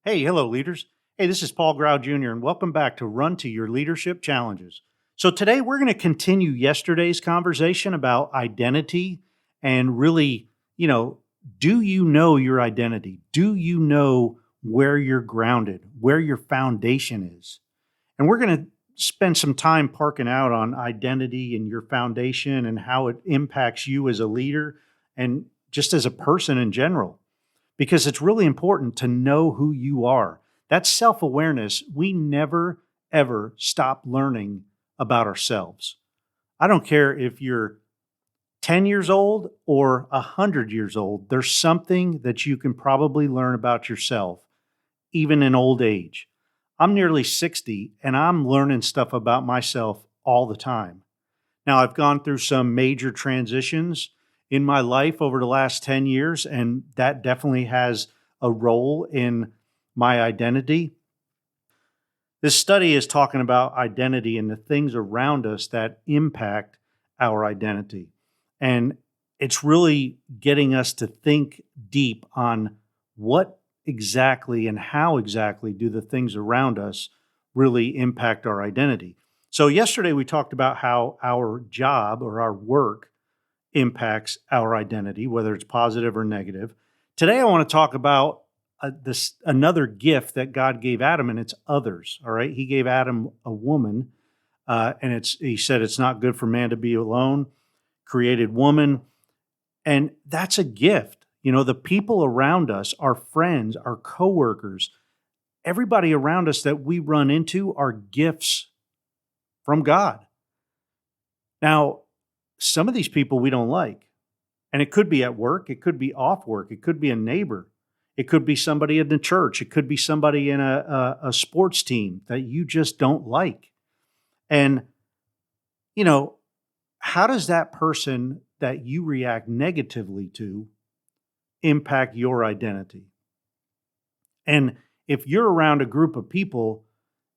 Hey, hello, leaders. Hey, this is Paul Grau Jr., and welcome back to Run to Your Leadership Challenges. So, today we're going to continue yesterday's conversation about identity and really, you know, do you know your identity? Do you know where you're grounded, where your foundation is? And we're going to spend some time parking out on identity and your foundation and how it impacts you as a leader and just as a person in general because it's really important to know who you are. That self awareness, we never, ever stop learning about ourselves. I don't care if you're 10 years old or 100 years old, there's something that you can probably learn about yourself, even in old age. I'm nearly 60 and I'm learning stuff about myself all the time. Now, I've gone through some major transitions in my life over the last 10 years, and that definitely has a role in my identity. This study is talking about identity and the things around us that impact our identity. And it's really getting us to think deep on what exactly and how exactly do the things around us really impact our identity. So, yesterday we talked about how our job or our work impacts our identity, whether it's positive or negative. Today, I want to talk about this another gift that God gave Adam, and it's others. All right, He gave Adam a woman, and He said it's not good for man to be alone. Created woman, and that's a gift. You know, the people around us, our friends, our coworkers, everybody around us that we run into are gifts from God. Now, some of these people we don't like, and it could be at work, it could be off work, it could be a neighbor, it could be somebody in the church, it could be somebody in a sports team that you just don't like. And, you know, how does that person that you react negatively to impact your identity? And if you're around a group of people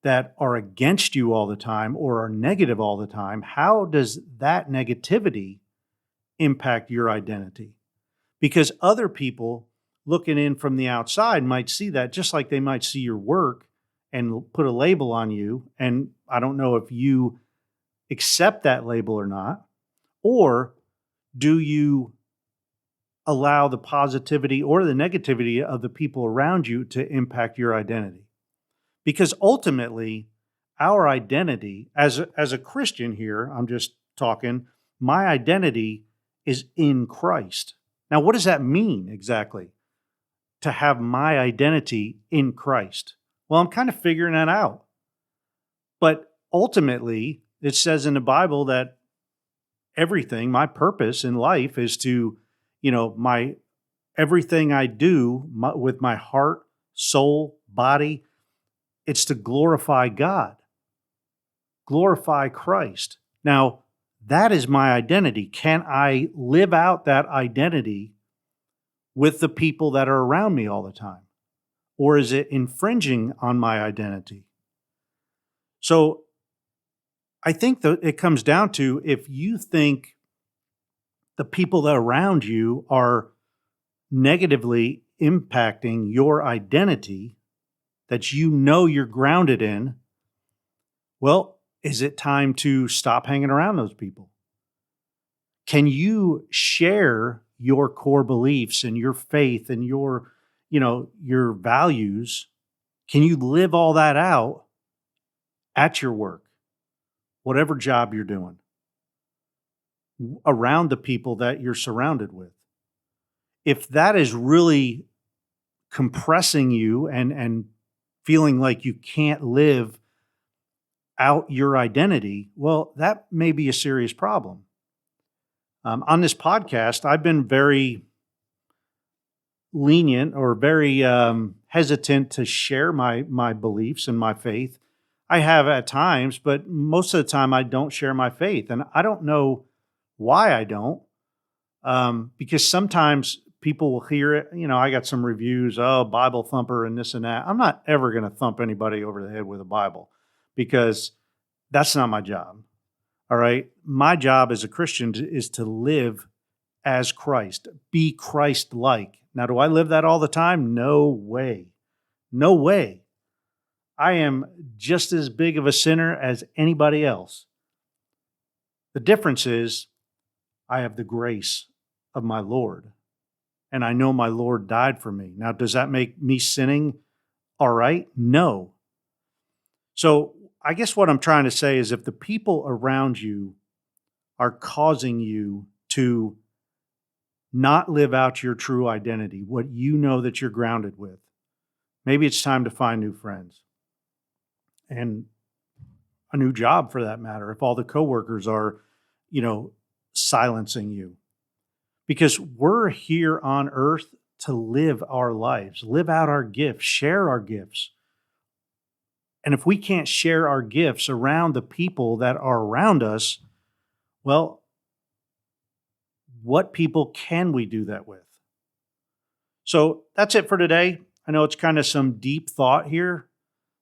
that are against you all the time or are negative all the time, how does that negativity impact your identity? Because other people looking in from the outside might see that just like they might see your work and put a label on you. And I don't know if you accept that label or not, or do you allow the positivity or the negativity of the people around you to impact your identity? Because ultimately, our identity as a Christian here, I'm just talking, my identity is in Christ. Now, what does that mean exactly? To have my identity in Christ? Well, I'm kind of figuring that out. But ultimately, it says in the Bible that everything, my purpose in life is to, my everything I do with my heart, soul, body, it's to glorify God, glorify Christ. Now, that is my identity. Can I live out that identity with the people that are around me all the time? Or is it infringing on my identity? So I think that it comes down to if you think the people that are around you are negatively impacting your identity that you know you're grounded in, well, is it time to stop hanging around those people? Can you share your core beliefs and your faith and your values? Can you live all that out at your work, whatever job you're doing, around the people that you're surrounded with? If that is really compressing you and feeling like you can't live out your identity, well, that may be a serious problem. On this podcast, I've been very lenient or very hesitant to share my beliefs and my faith. I have at times, but most of the time I don't share my faith, and I don't know why I don't. Because sometimes people will hear it. I got some reviews, oh, Bible thumper and this and that. I'm not ever going to thump anybody over the head with a Bible because that's not my job. All right. My job as a Christian is to live as Christ, be Christ like. Now, do I live that all the time? No way. No way. I am just as big of a sinner as anybody else. The difference is I have the grace of my Lord, and I know my Lord died for me. Now, does that make me sinning all right? No. So, I guess what I'm trying to say is if the people around you are causing you to not live out your true identity, what you know that you're grounded with, maybe it's time to find new friends and a new job for that matter. If all the coworkers are, you know, silencing you, because we're here on earth to live our lives, live out our gifts, share our gifts. And if we can't share our gifts around the people that are around us, well, what people can we do that with? So that's it for today. I know it's kind of some deep thought here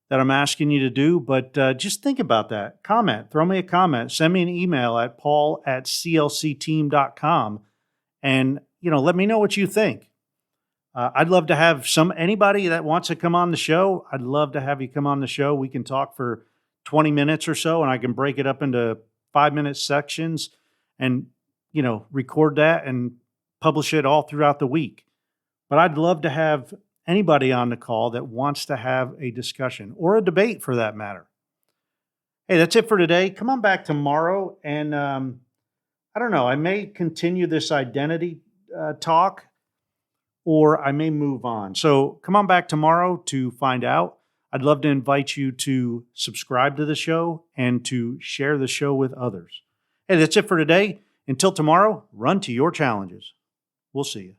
that I'm asking you to do, but just think about that. Comment, throw me a comment, send me an email at paul@clcteam.com and, let me know what you think. I'd love to have anybody that wants to come on the show. I'd love to have you come on the show. We can talk for 20 minutes or so, and I can break it up into 5-minute sections and, record that and publish it all throughout the week. But I'd love to have anybody on the call that wants to have a discussion or a debate for that matter. Hey, that's it for today. Come on back tomorrow, and I don't know, I may continue this identity talk or I may move on. So come on back tomorrow to find out. I'd love to invite you to subscribe to the show and to share the show with others. Hey, that's it for today. Until tomorrow, run to your challenges. We'll see you.